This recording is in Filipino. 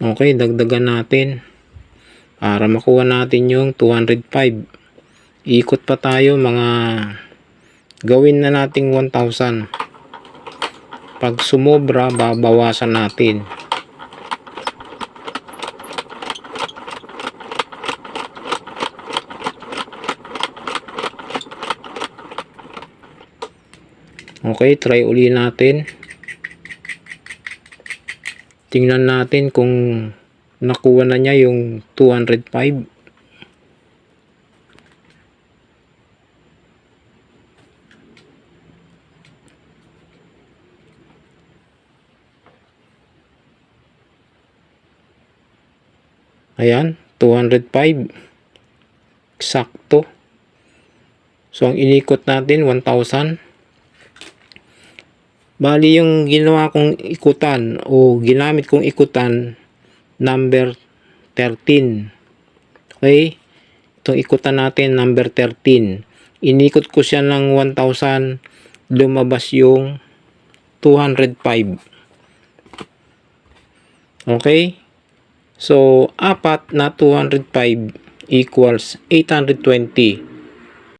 Okay, dagdagan natin para makuha natin yung 205. Ikot pa tayo, mga gawin na nating 1,000. Pag sumobra, babawasan natin. Okay, try uli natin. Tingnan natin kung nakuha na niya yung 205. Ayan, 205. Eksakto. So, ang inikot natin, 1,000. Bali, yung ginawa kong ikutan o ginamit kong ikutan, number 13. Okay? Itong ikutan natin, number 13. Inikot ko siya ng 1,000. Lumabas yung 205. Okay? So, apat na 205 equals 820.